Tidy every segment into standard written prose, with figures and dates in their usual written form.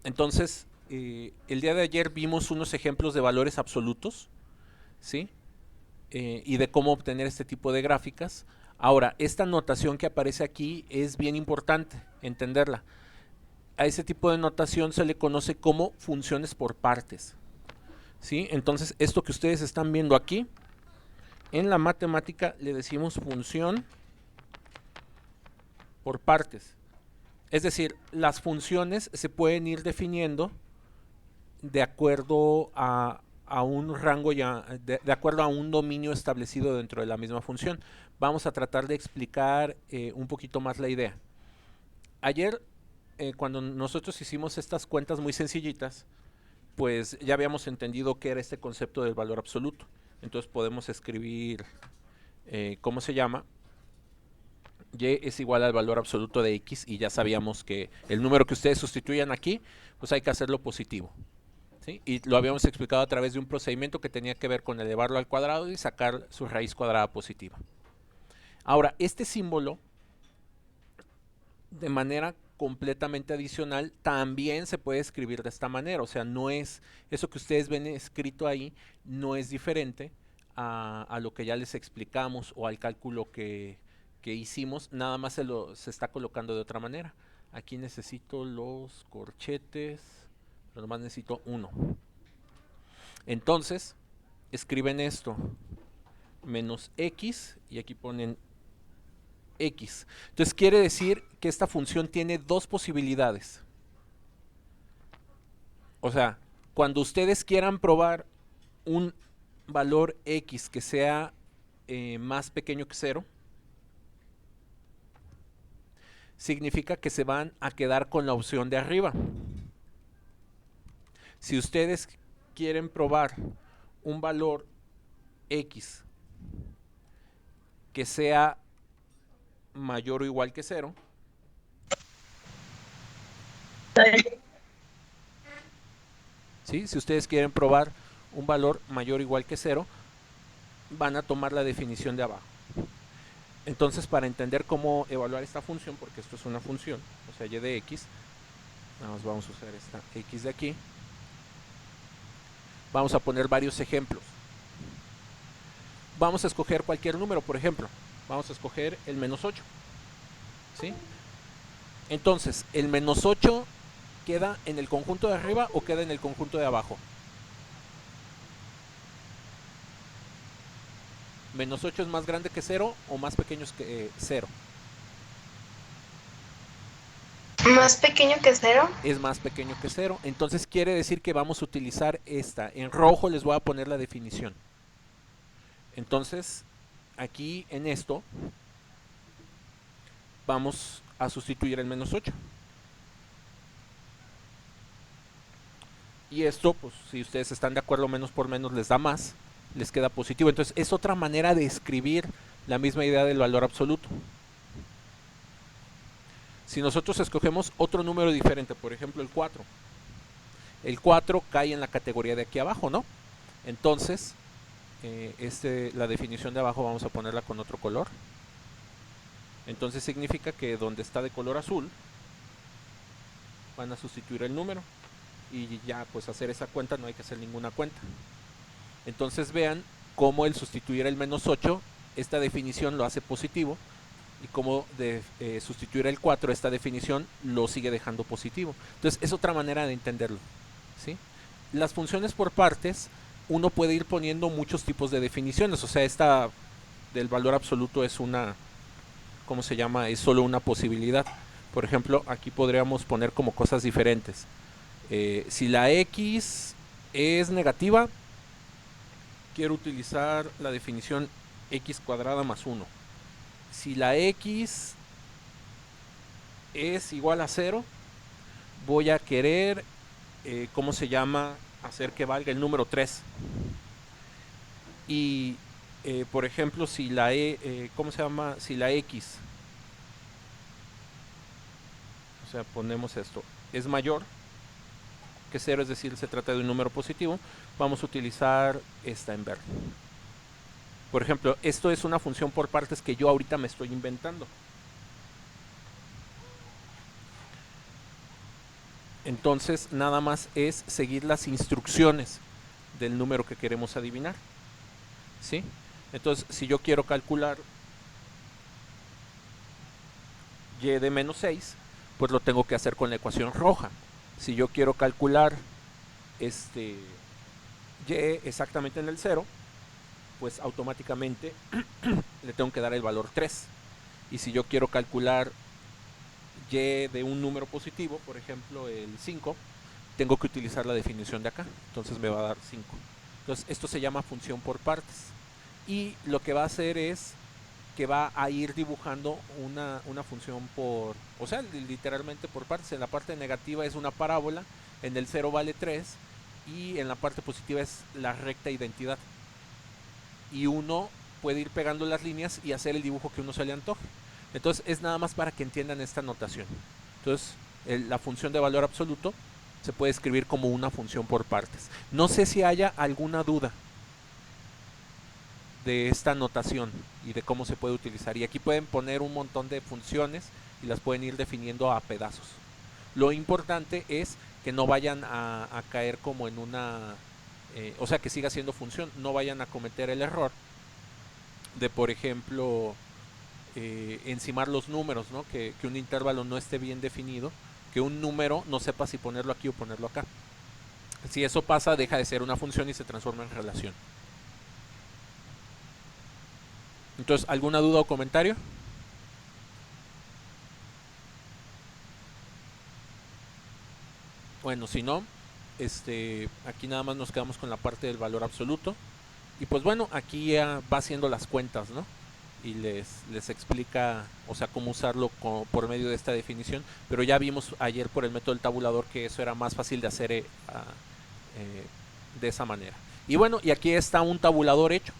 Entonces, el día de ayer vimos unos ejemplos de valores absolutos, ¿sí? Y de cómo obtener este tipo de gráficas. Ahora, esta notación que aparece aquí es bien importante entenderla. A ese tipo de notación se le conoce como funciones por partes, ¿sí? Entonces, esto que ustedes están viendo aquí, en la matemática le decimos función por partes. Es decir, las funciones se pueden ir definiendo de acuerdo a un rango ya, de acuerdo a un dominio establecido dentro de la misma función. Vamos a tratar de explicar un poquito más la idea. Ayer, cuando nosotros hicimos estas cuentas muy sencillitas, pues ya habíamos entendido qué era este concepto del valor absoluto. Entonces podemos escribir, ¿cómo se llama? Y es igual al valor absoluto de x y ya sabíamos que el número que ustedes sustituyan aquí, pues hay que hacerlo positivo. ¿Sí? Y lo habíamos explicado a través de un procedimiento que tenía que ver con elevarlo al cuadrado y sacar su raíz cuadrada positiva. Ahora, este símbolo, de manera completamente adicional, también se puede escribir de esta manera. O sea, no es, eso que ustedes ven escrito ahí, no es diferente a lo que ya les explicamos o al cálculo que hicimos, nada más se está colocando de otra manera. Aquí necesito los corchetes, pero nomás necesito uno. Entonces, escriben esto, menos x, y aquí ponen x. Entonces quiere decir que esta función tiene dos posibilidades. O sea, cuando ustedes quieran probar un valor x que sea más pequeño que cero, significa que se van a quedar con la opción de arriba. Si ustedes quieren probar un valor x que sea mayor o igual que cero, ¿sí? Si ustedes quieren probar un valor mayor o igual que cero, van a tomar la definición de abajo. Entonces, para entender cómo evaluar esta función, porque esto es una función, o sea, y de x, nada más vamos a usar esta x de aquí, vamos a poner varios ejemplos. Vamos a escoger cualquier número, por ejemplo, vamos a escoger el menos 8, ¿sí? Entonces, ¿el menos 8 queda en el conjunto de arriba o queda en el conjunto de abajo? ¿Menos 8 es más grande que 0 o más pequeño que 0? Más pequeño que cero. Es más pequeño que 0. Entonces quiere decir que vamos a utilizar esta. En rojo les voy a poner la definición. Entonces, aquí en esto, vamos a sustituir el menos 8. Y esto, pues si ustedes están de acuerdo, menos por menos les da más, les queda positivo. Entonces es otra manera de escribir la misma idea del valor absoluto. Si nosotros escogemos otro número diferente, por ejemplo el 4 cae en la categoría de aquí abajo, ¿no? Entonces, la definición de abajo vamos a ponerla con otro color. Entonces significa que donde está de color azul, van a sustituir el número. Y ya, pues hacer esa cuenta no hay que hacer ninguna cuenta. Entonces vean cómo el sustituir el menos 8, esta definición lo hace positivo, y cómo sustituir el 4, esta definición lo sigue dejando positivo. Entonces es otra manera de entenderlo, ¿sí? Las funciones por partes, uno puede ir poniendo muchos tipos de definiciones. O sea, esta del valor absoluto es una, ¿cómo se llama? Es solo una posibilidad. Por ejemplo, aquí podríamos poner como cosas diferentes. Si la x es negativa, quiero utilizar la definición x cuadrada más 1. Si la x es igual a 0, voy a querer, ¿cómo se llama? Hacer que valga el número 3. Y, por ejemplo, si la ¿cómo se llama? Si la x, o sea, ponemos esto, es mayor que 0, es decir, se trata de un número positivo, vamos a utilizar esta en verde. Por ejemplo, esto es una función por partes que yo ahorita me estoy inventando. Entonces nada más es seguir las instrucciones del número que queremos adivinar, ¿sí? Entonces si yo quiero calcular y de menos 6, pues lo tengo que hacer con la ecuación roja. Si yo quiero calcular y exactamente en el 0, pues automáticamente le tengo que dar el valor 3. Y si yo quiero calcular y de un número positivo, por ejemplo el 5, tengo que utilizar la definición de acá. Entonces me va a dar 5. Entonces esto se llama función por partes. Y lo que va a hacer es que va a ir dibujando una función por, o sea, literalmente por partes. En la parte negativa es una parábola, en el 0 vale 3 y en la parte positiva es la recta identidad. Y uno puede ir pegando las líneas y hacer el dibujo que uno se le antoje. Entonces es nada más para que entiendan esta notación. Entonces la función de valor absoluto se puede escribir como una función por partes. No sé si haya alguna duda de esta notación y de cómo se puede utilizar. Y aquí pueden poner un montón de funciones y las pueden ir definiendo a pedazos. Lo importante es que no vayan a caer como en una... o sea, que siga siendo función. No vayan a cometer el error de, por ejemplo, encimar los números, ¿no? Que un intervalo no esté bien definido, que un número no sepa si ponerlo aquí o ponerlo acá. Si eso pasa, deja de ser una función y se transforma en relación. Entonces, ¿alguna duda o comentario? Bueno, si no, aquí nada más nos quedamos con la parte del valor absoluto. Y pues bueno, aquí ya va haciendo las cuentas, ¿no? Y les explica, o sea, cómo usarlo por medio de esta definición. Pero ya vimos ayer por el método del tabulador que eso era más fácil de hacer de esa manera. Y bueno, y aquí está un tabulador hecho.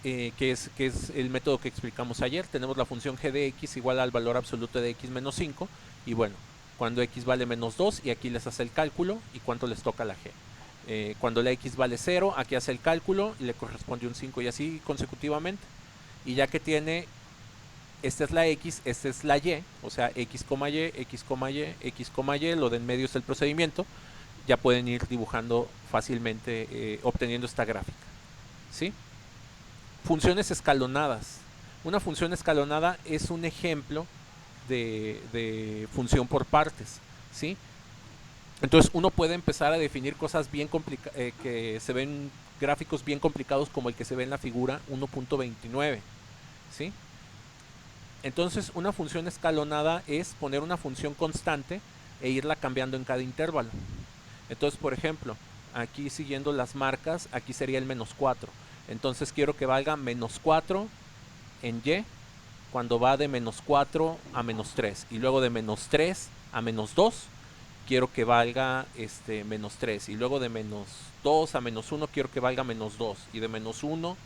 Que es el método que explicamos ayer. Tenemos la función g de x igual al valor absoluto de x menos 5. Y bueno, cuando x vale menos 2, y aquí les hace el cálculo y cuánto les toca la g. Cuando la x vale 0, aquí hace el cálculo y le corresponde un 5 y así consecutivamente. Y ya que tiene, esta es la x, esta es la y, o sea, x, y, x, y, x, y, lo de en medio es el procedimiento, ya pueden ir dibujando fácilmente, obteniendo esta gráfica. ¿Sí? Funciones escalonadas. Una función escalonada es un ejemplo de función por partes, ¿sí? Entonces uno puede empezar a definir cosas bien complicadas, que se ven gráficos bien complicados como el que se ve en la figura 1.29, ¿sí? Entonces una función escalonada es poner una función constante e irla cambiando en cada intervalo. Entonces, por ejemplo, aquí siguiendo las marcas, aquí sería el menos 4. Entonces quiero que valga menos 4 en y cuando va de menos 4 a menos 3. Y luego de menos 3 a menos 2 quiero que valga menos 3. Y luego de menos 2 a menos 1 quiero que valga menos 2. Y de menos 1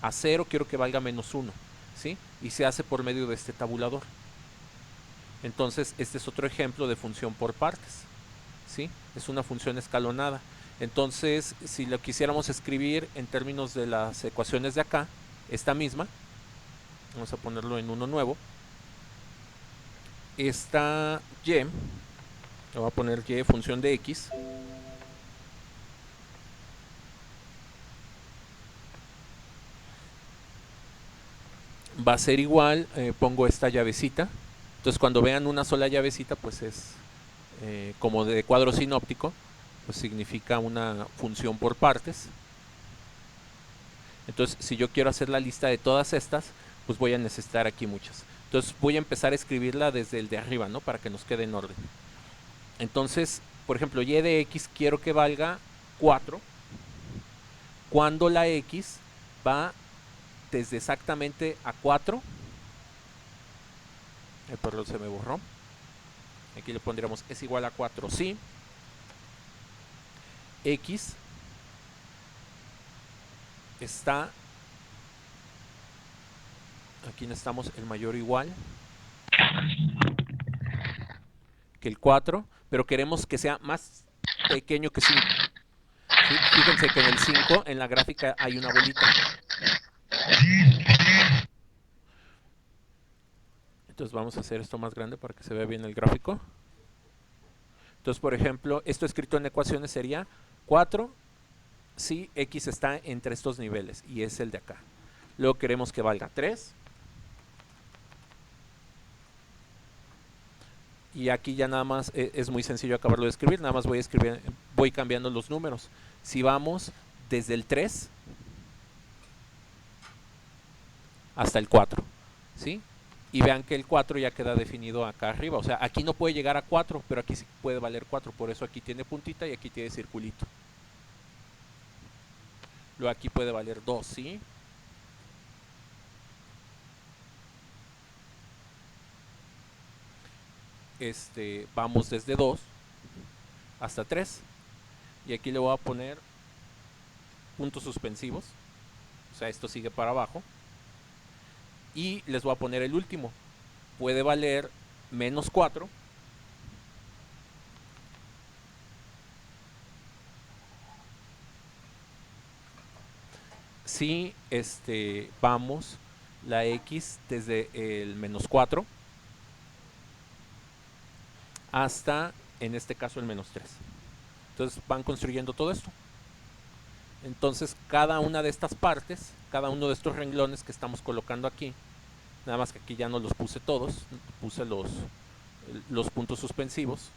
a 0 quiero que valga menos 1. ¿Sí? Y se hace por medio de este tabulador. Entonces este es otro ejemplo de función por partes. ¿Sí? Es una función escalonada. Entonces, si lo quisiéramos escribir en términos de las ecuaciones de acá, esta misma, vamos a ponerlo en uno nuevo, esta y, le voy a poner y función de x, va a ser igual, pongo esta llavecita, entonces cuando vean una sola llavecita, pues es como de cuadro sinóptico, pues significa una función por partes. Entonces, si yo quiero hacer la lista de todas estas, pues voy a necesitar aquí muchas. Entonces voy a empezar a escribirla desde el de arriba, ¿no? Para que nos quede en orden. Entonces, por ejemplo, y de x quiero que valga 4 cuando la x va desde exactamente a 4. Perdón, se me borró. Aquí le pondríamos es igual a 4 si x está, aquí necesitamos el mayor o igual que el 4, pero queremos que sea más pequeño que 5. ¿Sí? Fíjense que en el 5, en la gráfica, hay una bolita. Entonces vamos a hacer esto más grande para que se vea bien el gráfico. Entonces, por ejemplo, esto escrito en ecuaciones sería 4 si x está entre estos niveles, y es el de acá. Luego queremos que valga 3. Y aquí ya nada más es muy sencillo acabarlo de escribir, nada más voy cambiando los números. Si vamos desde el 3 hasta el 4, ¿sí? Y vean que el 4 ya queda definido acá arriba, o sea, aquí no puede llegar a 4, pero aquí sí puede valer 4, por eso aquí tiene puntita y aquí tiene circulito. Luego aquí puede valer 2, ¿sí? Vamos desde 2 hasta 3, y aquí le voy a poner puntos suspensivos, o sea, esto sigue para abajo, y les voy a poner el último, puede valer menos 4 si vamos la x desde el menos 4 hasta, en este caso, el menos 3. Entonces van construyendo todo esto. Entonces cada una de estas partes, cada uno de estos renglones que estamos colocando aquí, nada más que aquí ya no los puse todos, puse los puntos suspensivos,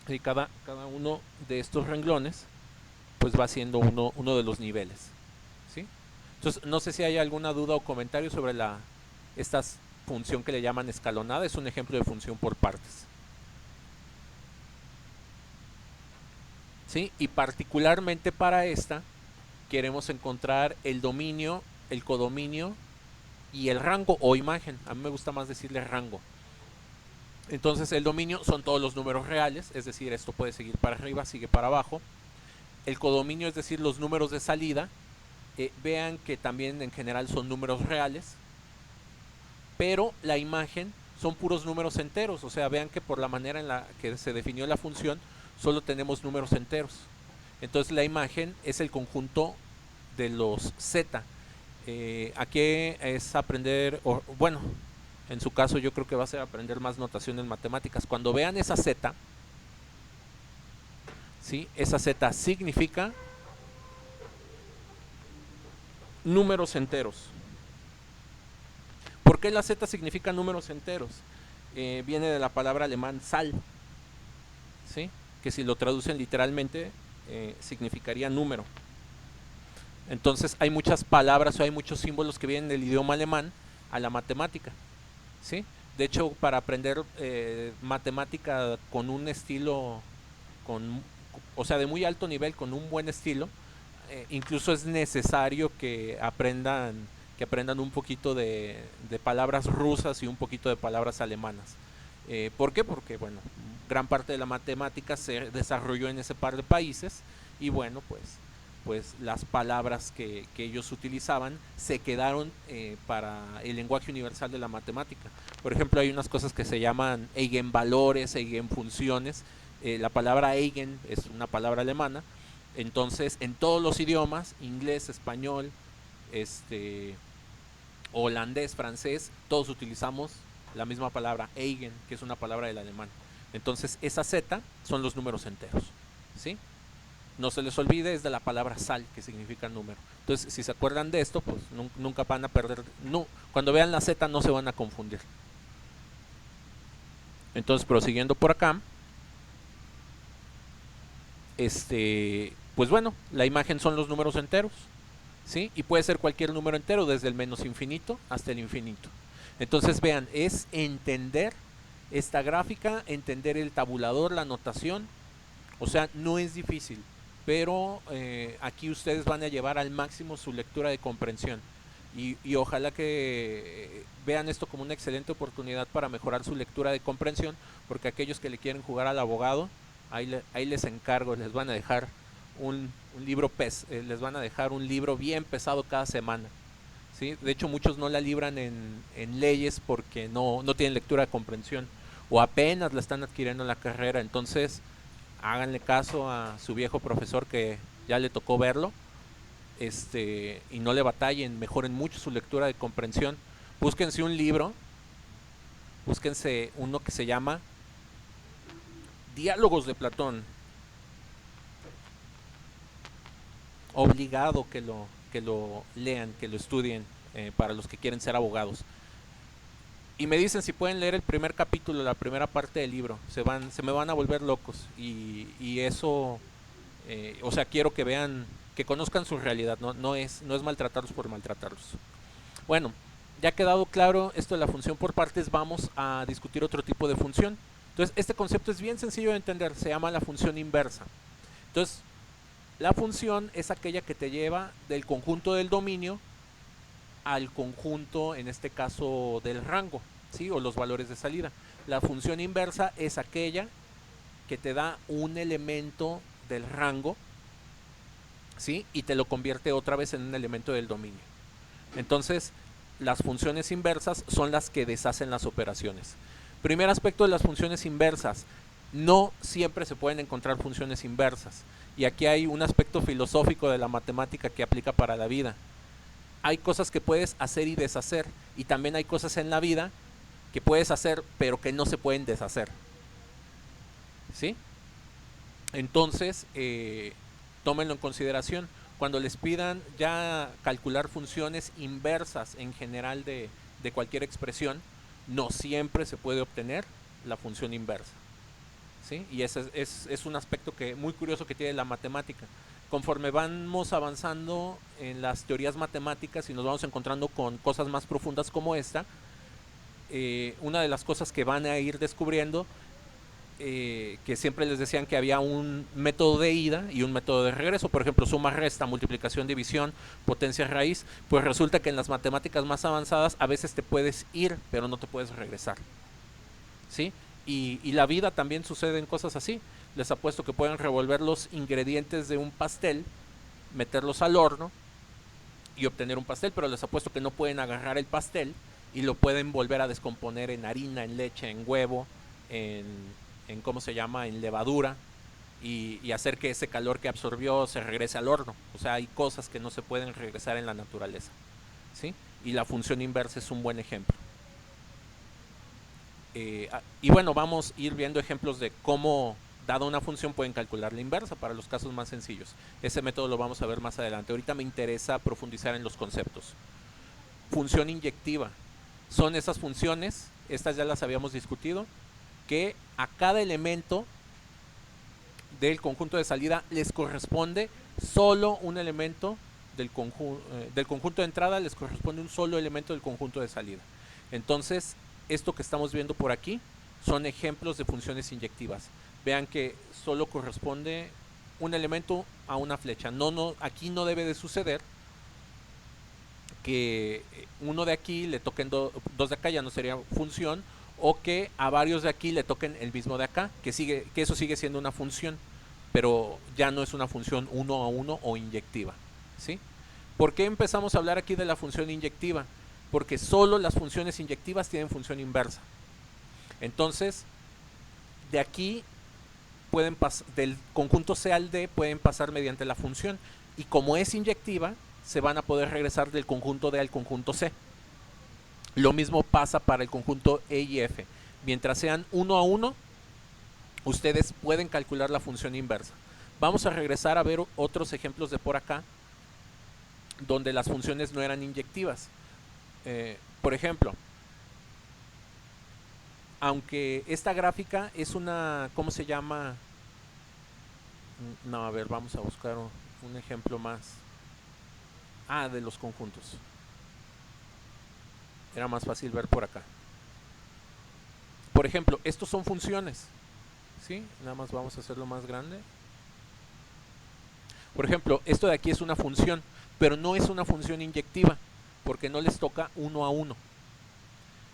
y cada uno de estos renglones pues va siendo uno de los niveles, ¿sí? Entonces no sé si hay alguna duda o comentario sobre esta función que le llaman escalonada. Es un ejemplo de función por partes, ¿sí? Y particularmente para esta queremos encontrar el dominio, el codominio y el rango o imagen. A mí me gusta más decirle rango. Entonces el dominio son todos los números reales, es decir, esto puede seguir para arriba, sigue para abajo. El codominio, es decir, los números de salida, vean que también en general son números reales, pero la imagen son puros números enteros, o sea, vean que por la manera en la que se definió la función, solo tenemos números enteros. Entonces la imagen es el conjunto de los z. Aquí es aprender, bueno, en su caso yo creo que va a ser aprender más notación en matemáticas. Cuando vean esa z, ¿sí? Esa z significa números enteros. ¿Por qué la z significa números enteros? Viene de la palabra alemán Zahl, ¿sí? Que si lo traducen literalmente significaría número. Entonces hay muchas palabras o hay muchos símbolos que vienen del idioma alemán a la matemática, ¿sí? De hecho, para aprender matemática con un estilo, o sea, de muy alto nivel, con un buen estilo, incluso es necesario que aprendan un poquito de palabras rusas y un poquito de palabras alemanas. ¿Por qué? Porque, bueno, gran parte de la matemática se desarrolló en ese par de países, y bueno, pues las palabras que ellos utilizaban se quedaron para el lenguaje universal de la matemática. Por ejemplo, hay unas cosas que se llaman eigenvalores, eigenfunciones. La palabra eigen es una palabra alemana. Entonces, en todos los idiomas, inglés, español, holandés, francés, todos utilizamos la misma palabra eigen, que es una palabra del alemán. Entonces, esa z son los números enteros, ¿sí? No se les olvide, es de la palabra Zahl, que significa número. Entonces, si se acuerdan de esto, pues nunca van a perder. No, cuando vean la z no se van a confundir. Entonces, prosiguiendo por acá, pues bueno, la imagen son los números enteros, ¿sí? Y puede ser cualquier número entero, desde el menos infinito hasta el infinito. Entonces, vean, es entender esta gráfica, entender el tabulador, la notación. O sea, no es difícil, pero aquí ustedes van a llevar al máximo su lectura de comprensión, y ojalá que vean esto como una excelente oportunidad para mejorar su lectura de comprensión, porque aquellos que le quieren jugar al abogado, ahí les encargo, les van a dejar un libro les van a dejar un libro bien pesado cada semana, ¿sí? De hecho, muchos no la libran en leyes porque no tienen lectura de comprensión, o apenas la están adquiriendo en la carrera. Entonces háganle caso a su viejo profesor que ya le tocó verlo, y no le batallen, mejoren mucho su lectura de comprensión. Búsquense un libro Búsquense uno que se llama Diálogos de Platón. Obligado que lo lean, que lo estudien, para los que quieren ser abogados. Y me dicen si pueden leer el primer capítulo, la primera parte del libro. Se me van a volver locos. Y eso, o sea, quiero que vean, que conozcan su realidad. No es maltratarlos por maltratarlos. Bueno, ya ha quedado claro esto de la función por partes, vamos a discutir otro tipo de función. Entonces, este concepto es bien sencillo de entender, se llama la función inversa. Entonces, la función es aquella que te lleva del conjunto del dominio al conjunto, en este caso, del rango, ¿sí? O los valores de salida. La función inversa es aquella que te da un elemento del rango, ¿sí? Y te lo convierte otra vez en un elemento del dominio. Entonces, las funciones inversas son las que deshacen las operaciones. Primer aspecto de las funciones inversas: no siempre se pueden encontrar funciones inversas. Y aquí hay un aspecto filosófico de la matemática que aplica para la vida. Hay cosas que puedes hacer y deshacer, y también hay cosas en la vida que puedes hacer pero que no se pueden deshacer, ¿sí? Entonces, tómenlo en consideración. Cuando les pidan ya calcular funciones inversas en general de cualquier expresión, no siempre se puede obtener la función inversa, ¿sí? Y ese es un aspecto muy curioso que tiene la matemática. Conforme vamos avanzando en las teorías matemáticas y nos vamos encontrando con cosas más profundas como esta, una de las cosas que van a ir descubriendo, que siempre les decían que había un método de ida y un método de regreso, por ejemplo, suma, resta, multiplicación, división, potencia, raíz. Pues resulta que en las matemáticas más avanzadas a veces te puedes ir, pero no te puedes regresar, ¿sí? Y la vida también sucede en cosas así. Les apuesto que pueden revolver los ingredientes de un pastel, meterlos al horno y obtener un pastel, pero les apuesto que no pueden agarrar el pastel y lo pueden volver a descomponer en harina, en leche, en huevo, en ¿cómo se llama?, en levadura, y hacer que ese calor que absorbió se regrese al horno. O sea, hay cosas que no se pueden regresar en la naturaleza, ¿sí? Y la función inversa es un buen ejemplo. Y bueno, vamos a ir viendo ejemplos de cómo, dada una función, pueden calcular la inversa para los casos más sencillos. Ese método lo vamos a ver más adelante. Ahorita me interesa profundizar en los conceptos. Función inyectiva. Son esas funciones, estas ya las habíamos discutido, que a cada elemento del conjunto de salida les corresponde solo un elemento del conjunto de entrada, les corresponde un solo elemento del conjunto de salida. Entonces, esto que estamos viendo por aquí son ejemplos de funciones inyectivas. Vean que solo corresponde un elemento a una flecha. Aquí no debe de suceder que uno de aquí le toquen dos de acá, ya no sería función, o que a varios de aquí le toquen el mismo de acá, que eso sigue siendo una función, pero ya no es una función uno a uno o inyectiva, ¿sí? ¿Por qué empezamos a hablar aquí de la función inyectiva? Porque solo las funciones inyectivas tienen función inversa. Entonces, de aquí del conjunto C al D pueden pasar mediante la función, y como es inyectiva, se van a poder regresar del conjunto D al conjunto C. Lo mismo pasa para el conjunto E y F. Mientras sean uno a uno, ustedes pueden calcular la función inversa. Vamos a regresar a ver otros ejemplos de por acá, donde las funciones no eran inyectivas. Por ejemplo, aunque esta gráfica es una, ¿cómo se llama? No, a ver, vamos a buscar un ejemplo más. De los conjuntos. Era más fácil ver por acá. Por ejemplo, estos son funciones, ¿sí? Nada más vamos a hacerlo más grande. Por ejemplo, esto de aquí es una función, pero no es una función inyectiva, porque no les toca uno a uno.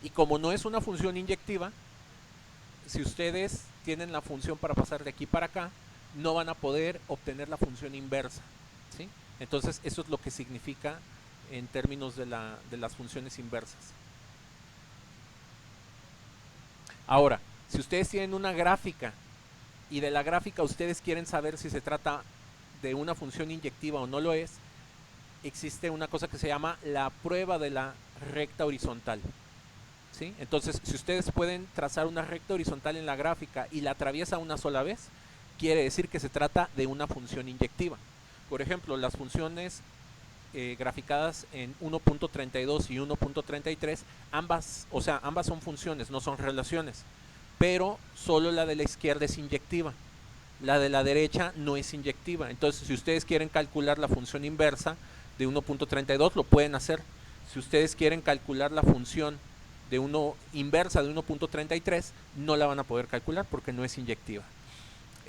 Y como no es una función inyectiva, si ustedes tienen la función para pasar de aquí para acá, no van a poder obtener la función inversa, ¿sí? Entonces, eso es lo que significa en términos de las funciones inversas. Ahora, si ustedes tienen una gráfica y de la gráfica ustedes quieren saber si se trata de una función inyectiva o no lo es, existe una cosa que se llama la prueba de la recta horizontal. ¿sí? Entonces, si ustedes pueden trazar una recta horizontal en la gráfica y la atraviesa una sola vez, quiere decir que se trata de una función inyectiva. Por ejemplo, las funciones graficadas en 1.32 y 1.33, ambas son funciones, no son relaciones, pero solo la de la izquierda es inyectiva, la de la derecha no es inyectiva. Entonces, si ustedes quieren calcular la función inversa de 1.32, lo pueden hacer. Si ustedes quieren calcular la función inversa de 1.33, no la van a poder calcular porque no es inyectiva.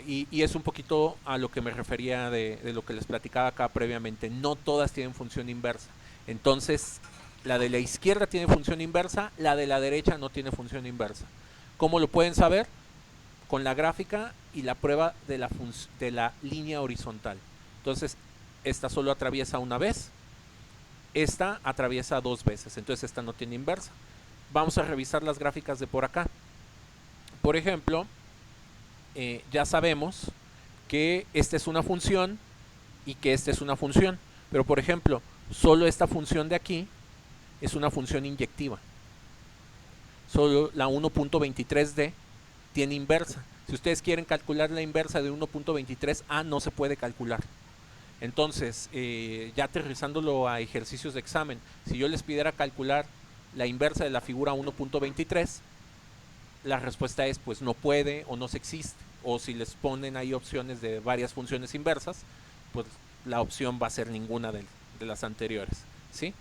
Y es un poquito a lo que me refería de lo que les platicaba acá previamente. No todas tienen función inversa. Entonces, la de la izquierda tiene función inversa, la de la derecha no tiene función inversa. ¿Cómo lo pueden saber? Con la gráfica y la prueba de la línea horizontal. Entonces, esta solo atraviesa una vez, esta atraviesa dos veces, entonces esta no tiene inversa. Vamos a revisar las gráficas de por acá. Por ejemplo, ya sabemos que esta es una función y que esta es una función. Pero por ejemplo, solo esta función de aquí es una función inyectiva. Solo la 1.23D tiene inversa. Si ustedes quieren calcular la inversa de 1.23A, no se puede calcular. Entonces, ya aterrizándolo a ejercicios de examen, si yo les pidiera calcular la inversa de la figura 1.23, la respuesta es pues no puede o no se existe. O si les ponen ahí opciones de varias funciones inversas, pues la opción va a ser ninguna de las anteriores, ¿sí?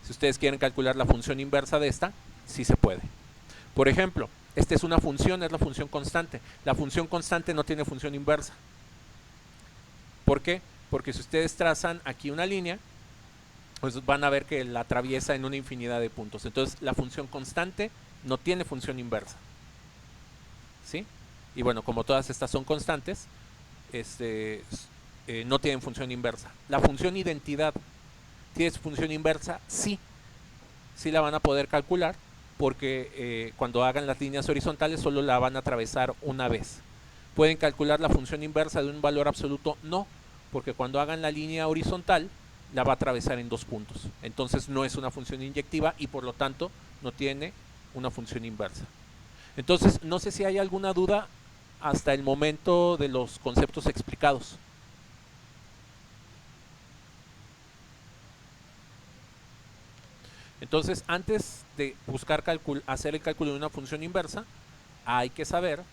Si ustedes quieren calcular la función inversa de esta, sí se puede. Por ejemplo, esta es una función, es la función constante. La función constante no tiene función inversa. ¿Por qué? Porque si ustedes trazan aquí una línea, pues van a ver que la atraviesa en una infinidad de puntos. Entonces, la función constante no tiene función inversa, ¿sí? Y bueno, como todas estas son constantes, no tienen función inversa. La función identidad tiene función inversa, sí. Sí la van a poder calcular, porque cuando hagan las líneas horizontales solo la van a atravesar una vez. ¿Pueden calcular la función inversa de un valor absoluto? No, porque cuando hagan la línea horizontal la va a atravesar en dos puntos. Entonces no es una función inyectiva y por lo tanto no tiene una función inversa. Entonces no sé si hay alguna duda hasta el momento de los conceptos explicados. Entonces, antes de buscar hacer el cálculo de una función inversa, hay que saber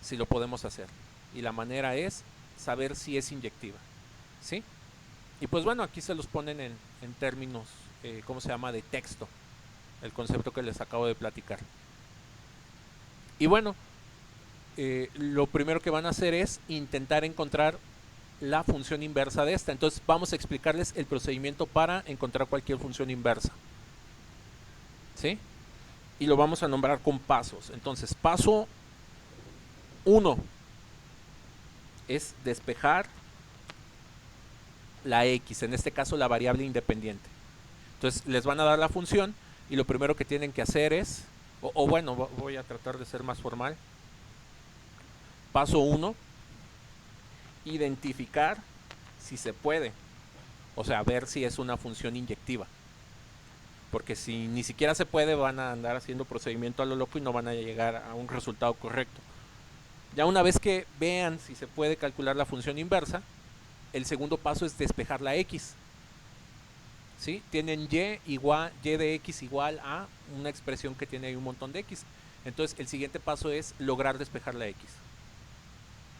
si lo podemos hacer. Y la manera es saber si es inyectiva, ¿sí? Y pues bueno, aquí se los ponen en términos, ¿cómo se llama?, de texto, el concepto que les acabo de platicar. Y bueno, lo primero que van a hacer es intentar encontrar la función inversa de esta. Entonces vamos a explicarles el procedimiento para encontrar cualquier función inversa, ¿sí? Y lo vamos a nombrar con pasos. Entonces, paso 1 es despejar la X, en este caso la variable independiente. Entonces, les van a dar la función y lo primero que tienen que hacer es, bueno, voy a tratar de ser más formal. Paso 1, identificar si se puede. O sea, ver si es una función inyectiva. Porque si ni siquiera se puede, van a andar haciendo procedimiento a lo loco y no van a llegar a un resultado correcto. Ya una vez que vean si se puede calcular la función inversa, el segundo paso es despejar la X, ¿sí? Tienen y de X igual a una expresión que tiene ahí un montón de X. Entonces el siguiente paso es lograr despejar la X.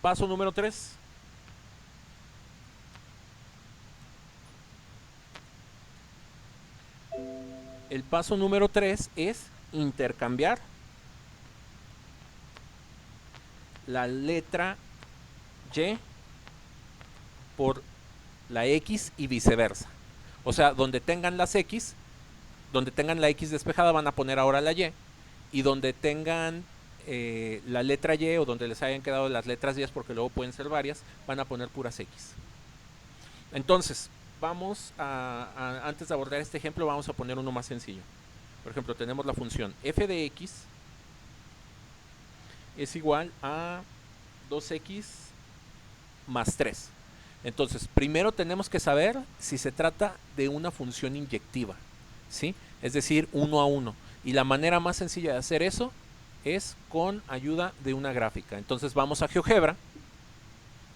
Paso número 3. El paso número 3 es intercambiar la letra Y por la X y viceversa. O sea, donde tengan las X, donde tengan la X despejada van a poner ahora la Y, y donde tengan la letra Y o donde les hayan quedado las letras Y, porque luego pueden ser varias, van a poner puras X. Entonces, antes de abordar este ejemplo, vamos a poner uno más sencillo. Por ejemplo, tenemos la función f de x es igual a 2x más 3. Entonces, primero tenemos que saber si se trata de una función inyectiva, ¿sí? Es decir, 1 a 1. Y la manera más sencilla de hacer eso es con ayuda de una gráfica. Entonces vamos a GeoGebra,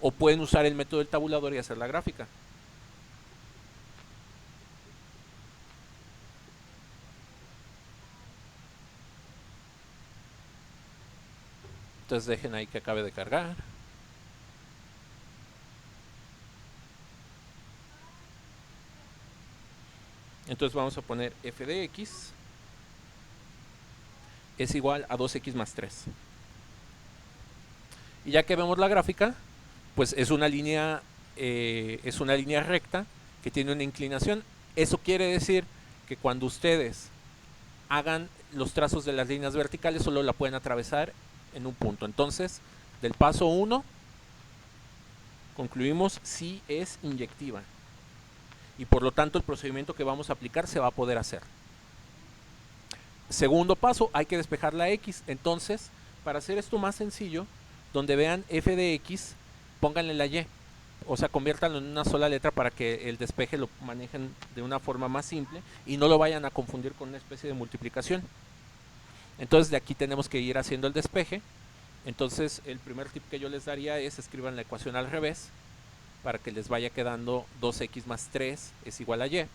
o pueden usar el método del tabulador y hacer la gráfica. Entonces dejen ahí que acabe de cargar. Entonces vamos a poner f de x es igual a 2x más 3. Y ya que vemos la gráfica, pues es una línea recta que tiene una inclinación. Eso quiere decir que cuando ustedes hagan los trazos de las líneas verticales solo la pueden atravesar en un punto. Entonces, del paso 1 concluimos si es inyectiva. Y por lo tanto el procedimiento que vamos a aplicar se va a poder hacer. Segundo paso, hay que despejar la x. Entonces, para hacer esto más sencillo, donde vean f de x, pónganle la y. O sea, conviértanlo en una sola letra para que el despeje lo manejen de una forma más simple y no lo vayan a confundir con una especie de multiplicación. Entonces de aquí tenemos que ir haciendo el despeje. Entonces el primer tip que yo les daría es escriban la ecuación al revés para que les vaya quedando 2x más 3 es igual a y.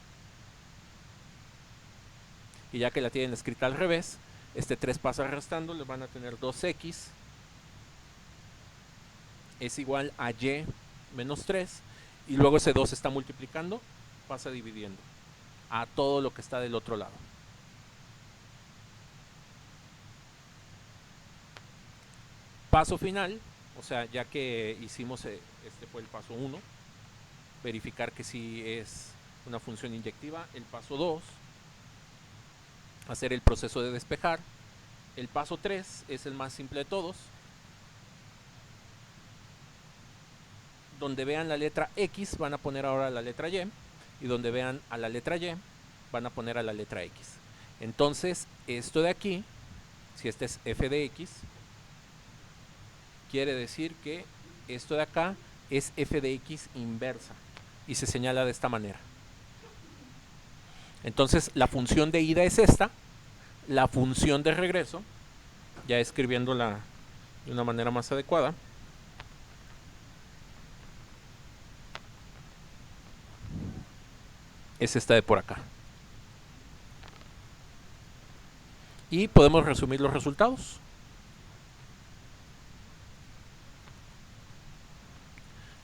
Y ya que la tienen escrita al revés, este 3 pasa restando, les van a tener 2x es igual a y menos 3, y luego ese 2 está multiplicando, pasa dividiendo a todo lo que está del otro lado. Paso final, o sea, ya que hicimos, este fue el paso 1, verificar que sí es una función inyectiva. El paso 2, hacer el proceso de despejar. El paso 3 es el más simple de todos, donde vean la letra X van a poner ahora la letra Y, y donde vean a la letra Y van a poner a la letra X. Entonces esto de aquí, si este es f de x, quiere decir que esto de acá es f de x inversa y se señala de esta manera. Entonces la función de ida es esta, la función de regreso, ya escribiéndola de una manera más adecuada, es esta de por acá. Y podemos resumir los resultados.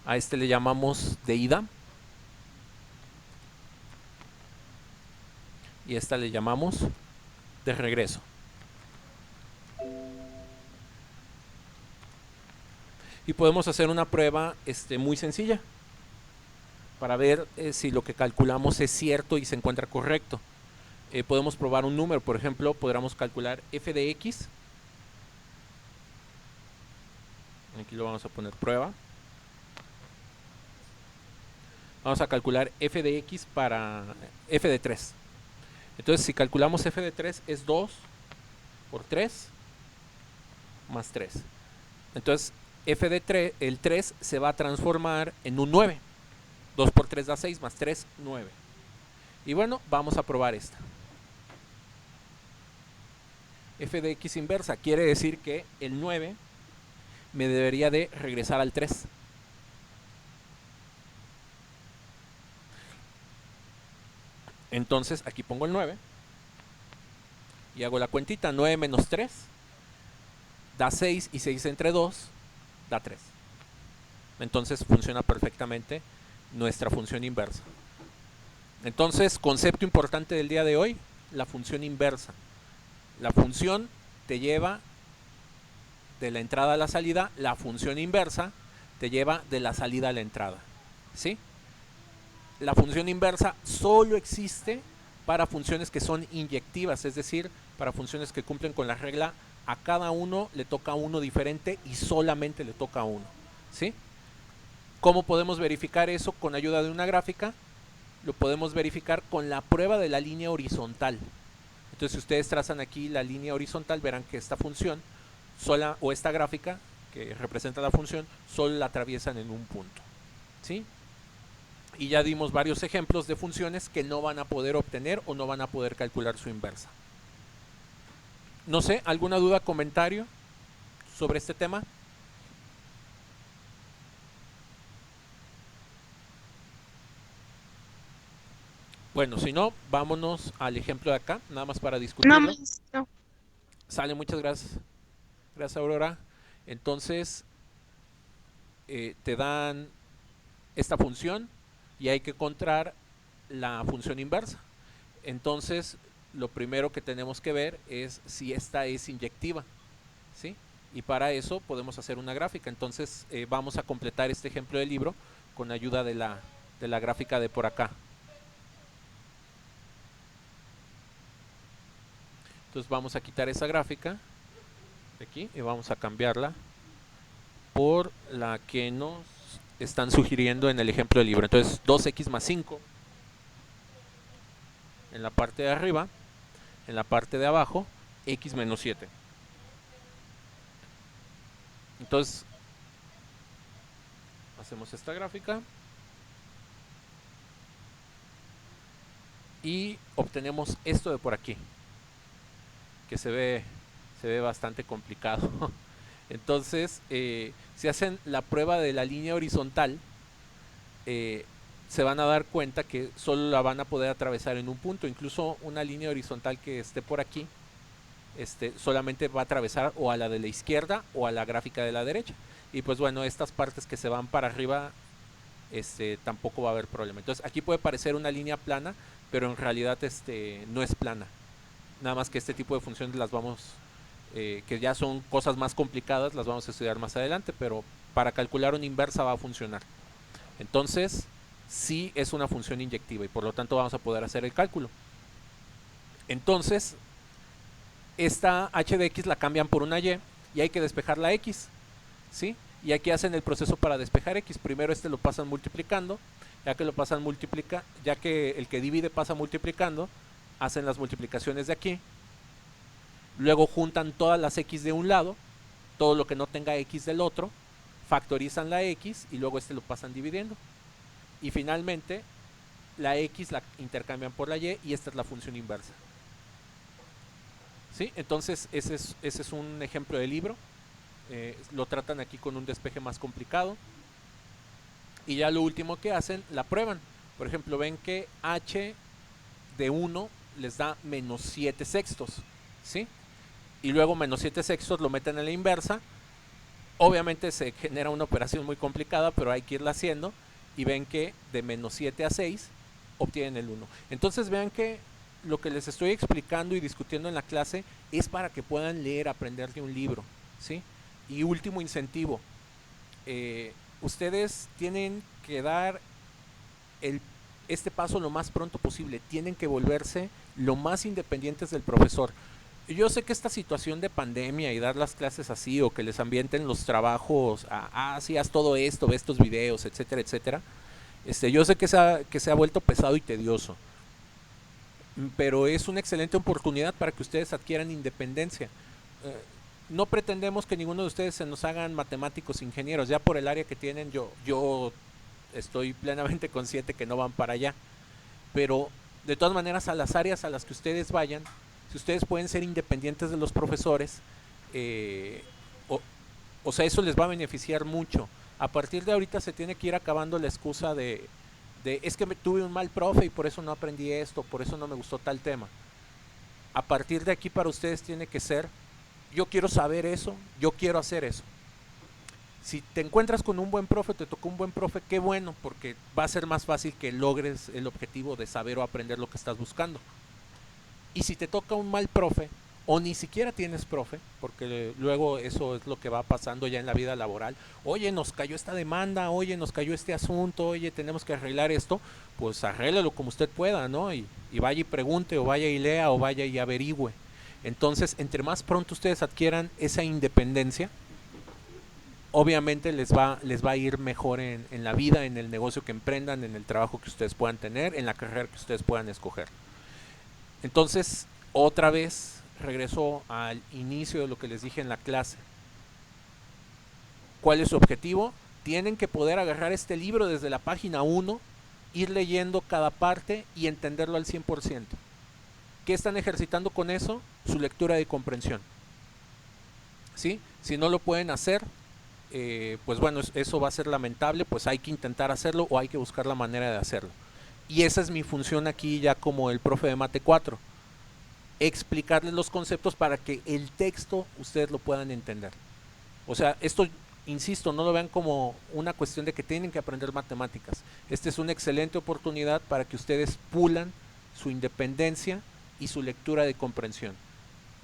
A este le llamamos de ida. Y a esta le llamamos de regreso. Y podemos hacer una prueba muy sencilla para ver si lo que calculamos es cierto y se encuentra correcto. Podemos probar un número, por ejemplo, podríamos calcular f de x. Aquí lo vamos a poner prueba. Vamos a calcular f de x para f de 3. Entonces, si calculamos f de 3 es 2 por 3 más 3. Entonces, f de 3, el 3 se va a transformar en un 9. 2 por 3 da 6, más 3, 9. Y bueno, vamos a probar esta. F de x inversa quiere decir que el 9 me debería de regresar al 3. Entonces aquí pongo el 9 y hago la cuentita. 9 menos 3 da 6 y 6 entre 2 da 3. Entonces funciona perfectamente nuestra función inversa. Entonces, concepto importante del día de hoy, la función inversa. La función te lleva de la entrada a la salida, la función inversa te lleva de la salida a la entrada. ¿Sí? La función inversa solo existe para funciones que son inyectivas, es decir, para funciones que cumplen con la regla a cada uno le toca uno diferente y solamente le toca uno. ¿Sí? ¿Cómo podemos verificar eso con ayuda de una gráfica? Lo podemos verificar con la prueba de la línea horizontal. Entonces, si ustedes trazan aquí la línea horizontal, verán que esta función sola, o esta gráfica que representa la función, solo la atraviesan en un punto. ¿Sí? Y ya dimos varios ejemplos de funciones que no van a poder obtener o no van a poder calcular su inversa. No sé, ¿alguna duda, comentario sobre este tema? Bueno, si no, vámonos al ejemplo de acá, nada más para No, discutirlo. maestro. Sale, muchas gracias. Gracias, Aurora. Entonces, te dan esta función y hay que encontrar la función inversa. Entonces, lo primero que tenemos que ver es si esta es inyectiva, ¿sí? Y para eso podemos hacer una gráfica. Entonces, vamos a completar este ejemplo del libro con ayuda de la gráfica de por acá. Entonces, vamos a quitar esa gráfica de aquí y vamos a cambiarla por la que nos están sugiriendo en el ejemplo del libro. Entonces, 2x más 5 en la parte de arriba, en la parte de abajo, x menos 7. Entonces, hacemos esta gráfica y obtenemos esto de por aquí, que se ve bastante complicado. Entonces, si hacen la prueba de la línea horizontal, se van a dar cuenta que solo la van a poder atravesar en un punto. Incluso una línea horizontal que esté por aquí, solamente va a atravesar o a la de la izquierda o a la gráfica de la derecha. Y pues bueno, estas partes que se van para arriba, tampoco va a haber problema. Entonces aquí puede parecer una línea plana, pero en realidad no es plana. Nada más que este tipo de funciones las vamos, que ya son cosas más complicadas, las vamos a estudiar más adelante, pero para calcular una inversa va a funcionar. Entonces, sí es una función inyectiva y por lo tanto vamos a poder hacer el cálculo. Entonces, esta h de x la cambian por una y hay que despejar la x, ¿sí? Y aquí hacen el proceso para despejar x. Primero lo pasan multiplicando, ya que lo pasan ya que el que divide pasa multiplicando, hacen las multiplicaciones de aquí. Luego juntan todas las x de un lado, todo lo que no tenga x del otro, factorizan la x y luego lo pasan dividiendo. Y finalmente la x la intercambian por la y esta es la función inversa. ¿Sí? Entonces ese es un ejemplo de libro. Lo tratan aquí con un despeje más complicado. Y ya lo último que hacen, la prueban. Por ejemplo, ven que h de 1 les da menos 7 sextos. ¿Sí? Y luego menos 7 sextos lo meten en la inversa. Obviamente se genera una operación muy complicada, pero hay que irla haciendo. Y ven que de menos 7 a 6 obtienen el 1. Entonces vean que lo que les estoy explicando y discutiendo en la clase es para que puedan leer, aprender de un libro, ¿sí? Y último incentivo, ustedes tienen que dar este paso lo más pronto posible, tienen que volverse lo más independientes del profesor. Yo sé que esta situación de pandemia y dar las clases así o que les ambienten los trabajos, sí, haz todo esto, ve estos videos, etcétera, etcétera, yo sé que se ha vuelto pesado y tedioso, pero es una excelente oportunidad para que ustedes adquieran independencia. No pretendemos que ninguno de ustedes se nos hagan matemáticos, ingenieros, ya por el área que tienen yo estoy plenamente consciente que no van para allá, pero de todas maneras a las áreas a las que ustedes vayan, si ustedes pueden ser independientes de los profesores, o sea, eso les va a beneficiar mucho. A partir de ahorita se tiene que ir acabando la excusa de es que tuve un mal profe y por eso no aprendí esto, por eso no me gustó tal tema. A partir de aquí para ustedes tiene que ser, yo quiero saber eso, yo quiero hacer eso. Si te encuentras con un buen profe, te tocó un buen profe, qué bueno, porque va a ser más fácil que logres el objetivo de saber o aprender lo que estás buscando. Y si te toca un mal profe, o ni siquiera tienes profe, porque luego eso es lo que va pasando ya en la vida laboral. Oye, nos cayó esta demanda, oye, nos cayó este asunto, oye, tenemos que arreglar esto, pues arréglalo como usted pueda, ¿no? Y vaya y pregunte, o vaya y lea, o vaya y averigüe. Entonces, entre más pronto ustedes adquieran esa independencia, obviamente les va a ir mejor en la vida, en el negocio que emprendan, en el trabajo que ustedes puedan tener, en la carrera que ustedes puedan escoger. Entonces, otra vez regreso al inicio de lo que les dije en la clase. ¿Cuál es su objetivo? Tienen que poder agarrar este libro desde la página 1, ir leyendo cada parte y entenderlo al 100%. ¿Qué están ejercitando con eso? Su lectura de comprensión. ¿Sí? Si no lo pueden hacer, pues bueno, eso va a ser lamentable, pues hay que intentar hacerlo o hay que buscar la manera de hacerlo. Y esa es mi función aquí ya como el profe de Mate 4. Explicarles los conceptos para que el texto ustedes lo puedan entender. O sea, esto, insisto, no lo vean como una cuestión de que tienen que aprender matemáticas. Esta es una excelente oportunidad para que ustedes pulan su independencia y su lectura de comprensión.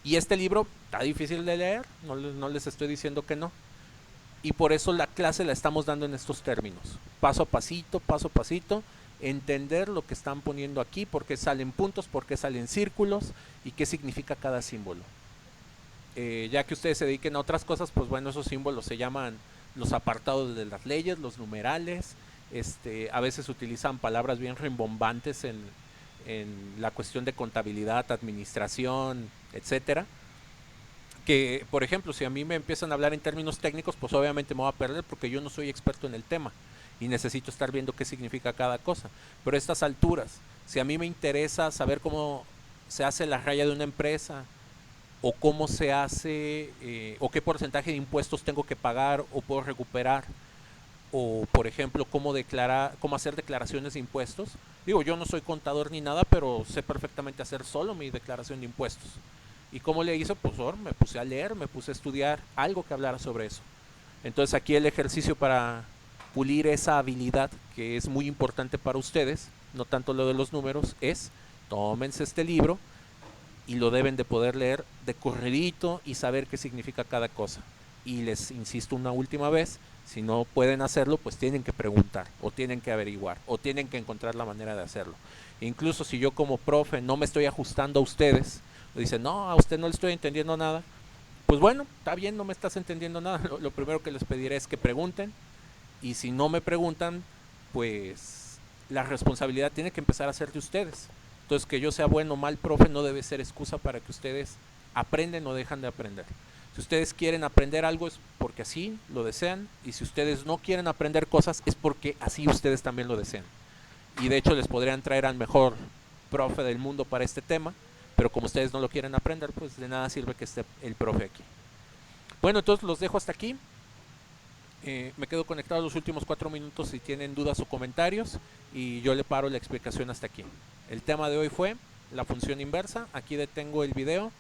Y este libro está difícil de leer, no les estoy diciendo que no. Y por eso la clase la estamos dando en estos términos. Paso a pasito, entender lo que están poniendo aquí, por qué salen puntos, por qué salen círculos y qué significa cada símbolo. Ya que ustedes se dediquen a otras cosas, pues bueno, esos símbolos se llaman los apartados de las leyes, los numerales. A veces utilizan palabras bien rimbombantes en la cuestión de contabilidad, administración, etcétera. Que, por ejemplo, si a mí me empiezan a hablar en términos técnicos, pues obviamente me voy a perder porque yo no soy experto en el tema y necesito estar viendo qué significa cada cosa. Pero a estas alturas, si a mí me interesa saber cómo se hace la raya de una empresa, o cómo se hace, o qué porcentaje de impuestos tengo que pagar o puedo recuperar, o por ejemplo cómo hacer declaraciones de impuestos. Digo, yo no soy contador ni nada, pero sé perfectamente hacer solo mi declaración de impuestos. ¿Y cómo le hice? Pues me puse a leer, me puse a estudiar algo que hablara sobre eso. Entonces aquí el ejercicio para pulir esa habilidad que es muy importante para ustedes, no tanto lo de los números, es tómense este libro y lo deben de poder leer de corridito y saber qué significa cada cosa. Y les insisto una última vez, si no pueden hacerlo, pues tienen que preguntar, o tienen que averiguar, o tienen que encontrar la manera de hacerlo. Incluso si yo como profe no me estoy ajustando a ustedes, dicen, no, a usted no le estoy entendiendo nada, pues bueno, está bien, no me estás entendiendo nada. Lo primero que les pediré es que pregunten, y si no me preguntan, pues la responsabilidad tiene que empezar a ser de ustedes. Entonces, que yo sea bueno o mal profe no debe ser excusa para que ustedes aprenden o dejan de aprender. Si ustedes quieren aprender algo es porque así lo desean, y si ustedes no quieren aprender cosas es porque así ustedes también lo desean. Y de hecho les podrían traer al mejor profe del mundo para este tema, pero como ustedes no lo quieren aprender, pues de nada sirve que esté el profe aquí. Bueno, entonces los dejo hasta aquí. Me quedo conectado los últimos 4 minutos si tienen dudas o comentarios, y yo le paro la explicación hasta aquí. El tema de hoy fue la función inversa. Aquí detengo el video